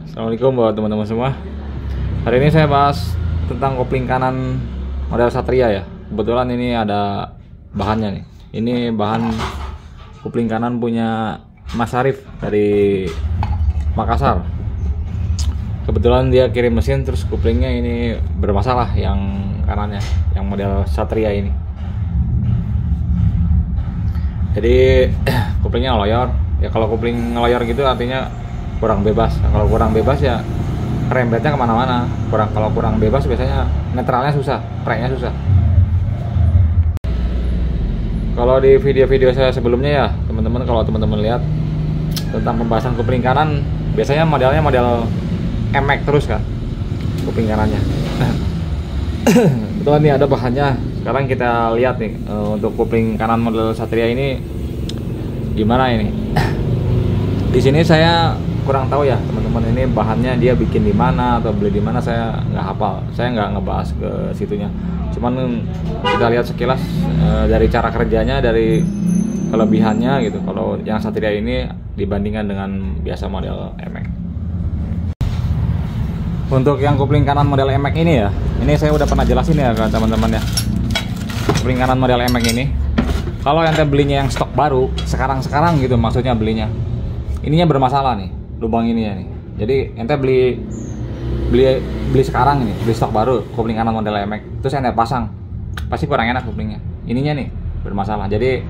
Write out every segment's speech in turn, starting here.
Assalamualaikum buat teman-teman semua. Hari ini saya bahas tentang kopling kanan model Satria ya. Kebetulan ini ada bahannya nih. Ini bahan kopling kanan punya Mas Arif dari Makassar. Kebetulan dia kirim mesin, terus koplingnya ini bermasalah yang kanannya, yang model Satria ini. Jadi koplingnya ngeloyor. Ya kalau kopling ngeloyor gitu artinya kurang bebas. Nah, kalau kurang bebas ya rembetnya kemana-mana. Kalau kurang bebas biasanya netralnya susah, preknya susah. Kalau di video-video saya sebelumnya ya teman-teman, kalau teman-teman lihat tentang pembahasan kopling kanan, biasanya modelnya model emek terus kan kopling kanannya. Betul nih, ada bahannya. Sekarang kita lihat nih untuk kopling kanan model Satria ini gimana ini. Di sini saya kurang tahu ya teman-teman, ini bahannya dia bikin di mana atau beli di mana, saya nggak hafal, saya nggak ngebahas ke situnya. Cuman kita lihat sekilas dari cara kerjanya, dari kelebihannya gitu. Kalau yang Satria ini dibandingkan dengan biasa model emek. Untuk yang kopling kanan model emek ini ya, ini saya udah pernah jelasin ya ke teman-teman ya. Kopling kanan model emek ini, kalau ente belinya yang stok baru sekarang gitu, maksudnya belinya ininya bermasalah nih, lubang ininya nih. Jadi ente beli sekarang ini, beli stok baru kopling kanan model emek, terus ente pasang, pasti kurang enak koplingnya. Ininya nih bermasalah. Jadi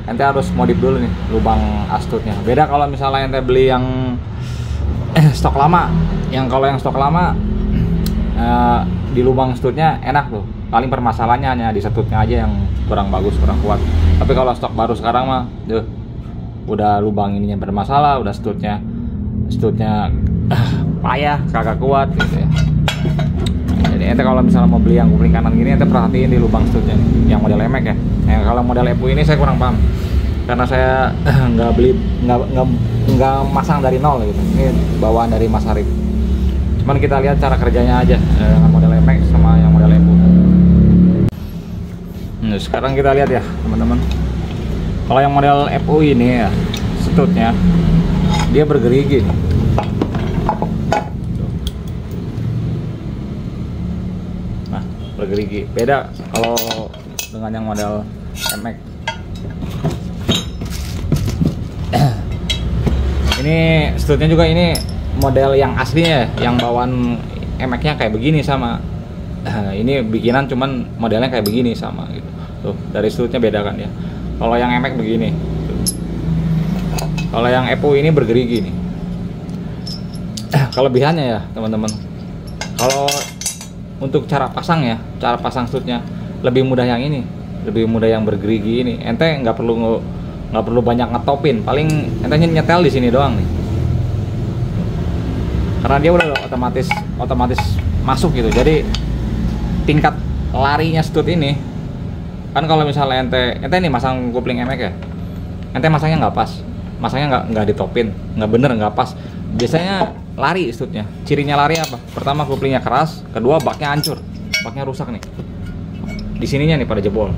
ente harus modif dulu nih lubang astutnya. Beda kalau misalnya ente beli yang stok lama. Kalau yang stok lama di lubang astutnya enak tuh. Paling permasalahannya hanya di setutnya aja yang kurang bagus, kurang kuat. Tapi kalau stok baru sekarang mah udah lubang ininya bermasalah, udah stutnya payah, kagak kuat gitu ya. Jadi ente kalau misalnya mau beli yang kopling kanan gini, ente perhatiin di lubang stutnya nih, yang model emek ya. Kalau model EPU ini saya kurang paham, karena saya nggak masang dari nol gitu. Ini bawaan dari Mas Arif. Cuman kita lihat cara kerjanya aja dengan model emek sama yang model EPU. Nah, sekarang kita lihat ya teman-teman. Kalau yang model EPU ini ya, stutnya dia bergerigi nih. Nah, bergerigi. Beda kalau dengan yang model emek. Ini stutnya juga ini model yang aslinya, yang bawaan emeknya kayak begini sama. Ini bikinan cuman modelnya kayak begini sama gitu. Tuh, dari stutnya beda kan ya. Kalau yang emek begini. Kalau yang EPU ini bergerigi nih. Kelebihannya ya teman-teman, kalau untuk cara pasang ya, cara pasang stutnya lebih mudah yang ini, lebih mudah yang bergerigi ini. Ente nggak perlu banyak ngetopin, paling ente nyetel di sini doang nih, karena dia udah otomatis masuk gitu. Jadi tingkat larinya stut ini kan, kalau misalnya ente nih masang kopling emek ya, ente masangnya nggak pas, masangnya nggak ditopin, nggak bener, nggak pas, biasanya lari stutnya. Cirinya lari apa? Pertama koplingnya keras, kedua baknya hancur, baknya rusak nih. Di sininya nih pada jebol.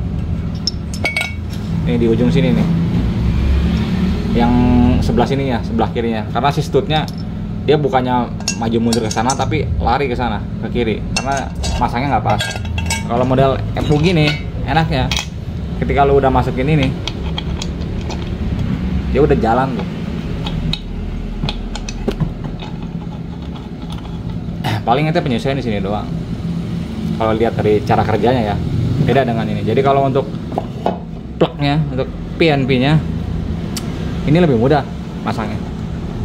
Ini di ujung sini nih, yang sebelah sininya, sebelah kirinya, karena si stutnya dia bukannya maju mundur ke sana, tapi lari ke sana, ke kiri, karena masangnya nggak pas. Kalau model EPU gini enaknya, ketika lu udah masukin ini, dia udah jalan tuh. Paling itu penyesuaian di sini doang. Kalau lihat dari cara kerjanya ya, beda dengan ini. Jadi kalau untuk plugnya, untuk PNP-nya, ini lebih mudah masangnya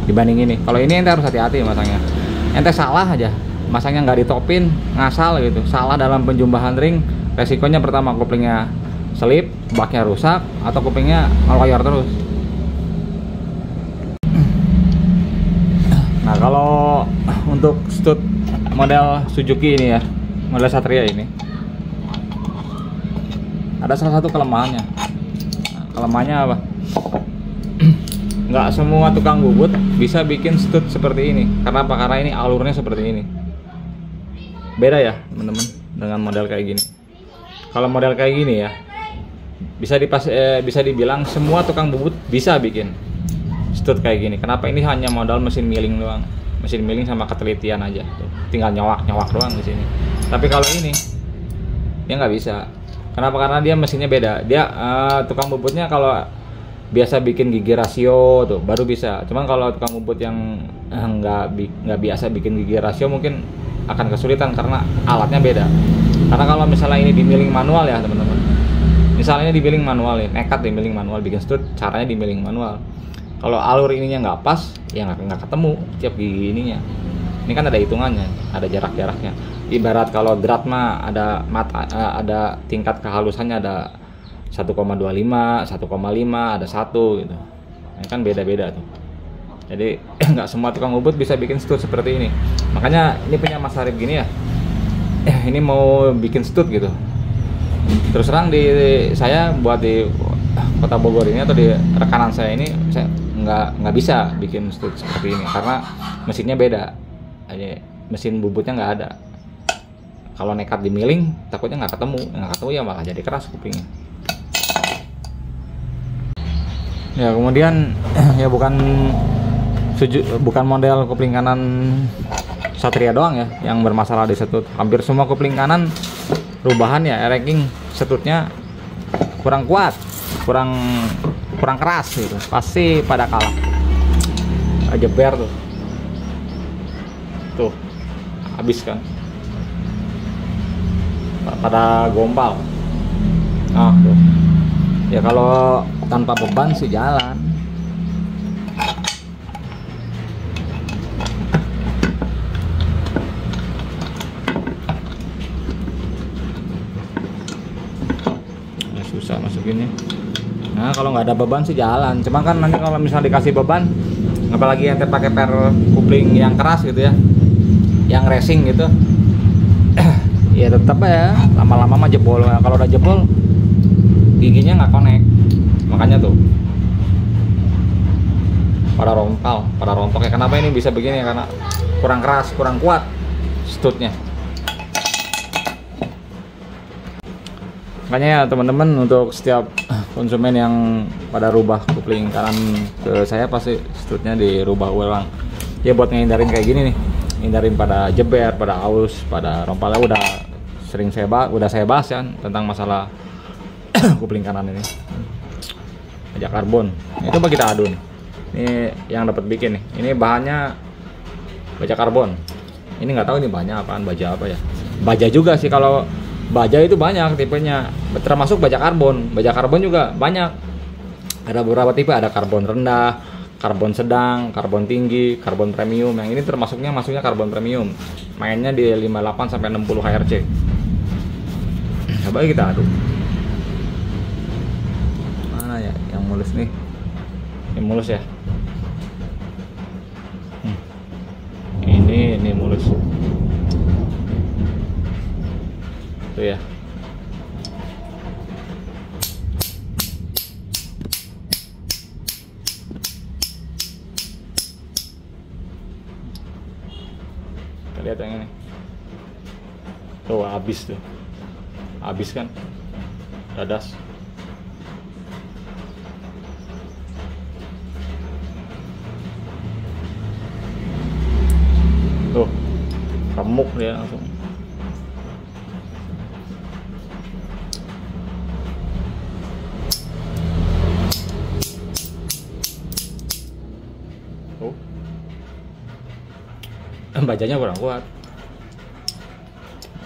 dibanding ini. Kalau ini ente harus hati-hati masangnya. Ente salah aja, masangnya nggak ditopin, ngasal gitu, salah dalam penjumbahan ring, resikonya pertama koplingnya selip, baknya rusak, atau koplingnya ngeloyor terus. Nah, kalau untuk stud model Suzuki ini ya, model Satria ini, ada salah satu kelemahannya. Kelemahannya apa? Nggak semua tukang bubut bisa bikin stud seperti ini. Karena apa? Karena ini alurnya seperti ini. Beda ya teman-teman dengan model kayak gini. Kalau model kayak gini ya, bisa dibilang semua tukang bubut bisa bikin stud kayak gini. Kenapa? Ini hanya modal mesin milling doang. mesin milling sama ketelitian aja tuh. Tinggal nyawak doang di sini. Tapi kalau ini dia nggak bisa. Kenapa? Karena dia mesinnya beda. Dia tukang bubutnya kalau biasa bikin gigi rasio tuh baru bisa. Cuman kalau tukang bubut yang nggak biasa bikin gigi rasio mungkin akan kesulitan karena alatnya beda. Karena kalau misalnya ini di milling manual ya teman-teman. Misalnya di milling manual ya, nekat di milling manual bikin stud, caranya di milling manual. Kalau alur ininya nggak pas, ya nggak ketemu tiap gigi ininya. Ini kan ada hitungannya, ada jarak-jaraknya. Ibarat kalau drat mah ada ada tingkat kehalusannya, ada 1,25, 1,5, ada 1 gitu. Ini kan beda-beda tuh. Jadi nggak semua tukang bubut bisa bikin stud seperti ini. Makanya ini punya Mas Arif gini ya. Ini mau bikin stud gitu. Terus terang saya buat di Kota Bogor ini atau di rekanan saya ini saya nggak bisa bikin stud seperti ini karena mesinnya beda. Mesin bubutnya nggak ada. Kalau nekat di milling takutnya nggak ketemu ya malah jadi keras kupingnya. Ya kemudian ya bukan model kupling kanan Satria doang ya yang bermasalah di setut. Hampir semua kupling kanan rubahan ya, ranking setutnya kurang kuat, kurang keras gitu. Pasti pada kalah. Jeber tuh. Tuh. Habis kan. Pada gompal. Nah, tuh. Ya kalau tanpa beban sih jalan. Susah masukinnya. Nah kalau nggak ada beban sih jalan. Cuma kan nanti kalau misalnya dikasih beban, apalagi ente pakai per kupling yang keras gitu ya, yang racing gitu, ya tetap ya lama-lama mah jebol. Nah, kalau udah jebol, giginya nggak connect. Makanya tuh pada rontok ya. Kenapa ini bisa begini? Karena kurang keras, kurang kuat studnya. Makanya ya teman-teman, untuk setiap konsumen yang pada rubah kupling kanan ke saya pasti studnya dirubah ulang. Ya buat ngehindarin kayak gini nih, hindarin pada jeber, pada aus, pada rompalnya udah saya bahas kan tentang masalah kupling kanan ini. Baja karbon. Itu bagi kita adun. Ini yang dapat bikin nih. Ini bahannya baja karbon. Ini nggak tahu ini bahannya apaan, baja apa ya. Baja juga sih, kalau baja itu banyak tipenya, termasuk baja karbon. Baja karbon juga banyak. Ada beberapa tipe, ada karbon rendah, karbon sedang, karbon tinggi, karbon premium. Yang ini masuknya karbon premium. Mainnya di 58 sampai 60 HRC. Coba kita aduk. Mana ya yang mulus nih? Ini mulus ya. Ini mulus. Tuh ya. Kita lihat yang ini. Tuh habis tuh. Habis kan? Dadas. Tuh. Remuk dia langsung. Bajanya kurang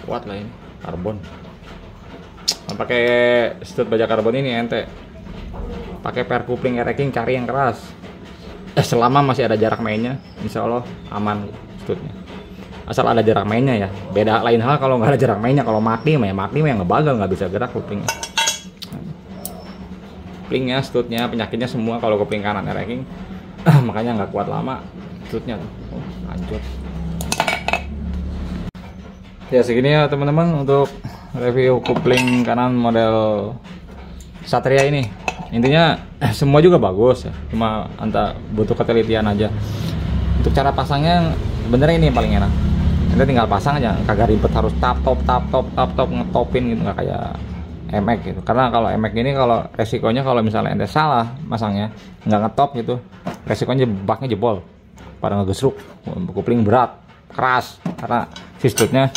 kuat lah ini karbon. Pakai stud baja karbon ini ente pakai per kupling ranking, cari yang keras. Selama masih ada jarak mainnya, insya Allah aman studnya. Asal ada jarak mainnya ya. Beda lain hal kalau nggak ada jarak mainnya. Kalau mati mah yang ngebagal, nggak bisa gerak kuplingnya. Kuplingnya, studnya, penyakitnya semua kalau kupling kanan ranking. Makanya nggak kuat lama studnya. Lanjut. Ya segini ya teman-teman untuk review kupling kanan model Satria ini. Intinya semua juga bagus ya, cuma butuh ketelitian aja. Untuk cara pasangnya bener ini yang paling enak. Ente tinggal pasang aja, kagak ribet harus tap top ngetopin gitu, nggak kayak MX gitu. Karena kalau MX ini kalau resikonya kalau misalnya ente salah masangnya, nggak ngetop gitu, resikonya baknya jebol. pada ngegesruk, kopling berat, keras karena si stutnya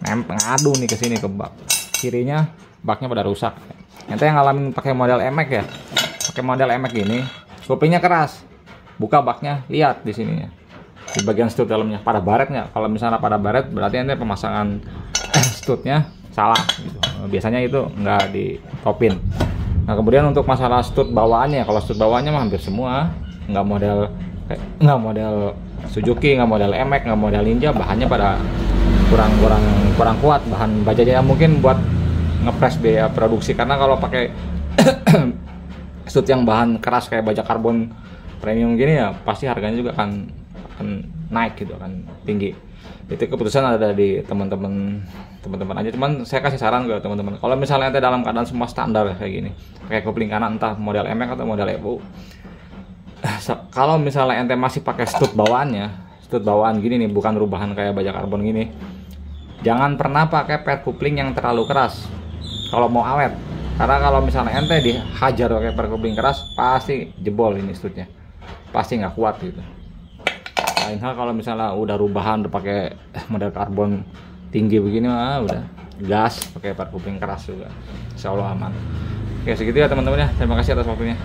ngadu nih ke sini ke bak. Kirinya baknya pada rusak. Ente yang ngalamin pakai model emek ya, pakai model emek ini, koplingnya keras, buka baknya, lihat di sini ya, di bagian stut dalamnya pada baret nggak? Kalau misalnya pada baret berarti ente pemasangan stutnya salah gitu. Biasanya itu nggak ditopin. Nah kemudian untuk masalah stut bawaannya, kalau stut bawaannya mah hampir semua nggak model Suzuki, nggak model emek, nggak model Ninja, bahannya pada kurang kuat, bahan bajanya mungkin buat ngepres biaya produksi. Karena kalau pakai stut yang bahan keras kayak baja karbon premium gini ya pasti harganya juga akan naik gitu, akan tinggi. Itu keputusan ada di teman-teman aja. Cuman saya kasih saran ke teman-teman, kalau misalnya ente dalam keadaan semua standar kayak gini, pakai kopling kanan entah model emek atau model EVO, kalau misalnya ente masih pakai stut bawaan gini nih, bukan rubahan kayak baja karbon gini, jangan pernah pakai per kopling yang terlalu keras kalau mau awet. Karena kalau misalnya ente dihajar pakai per kopling keras, pasti jebol ini stutnya, pasti nggak kuat gitu. Lain hal kalau misalnya udah rubahan, udah pakai model karbon tinggi begini mah udah gas pakai per kopling keras juga, insya Allah aman. Oke segitu ya teman-teman ya, terima kasih atas waktunya.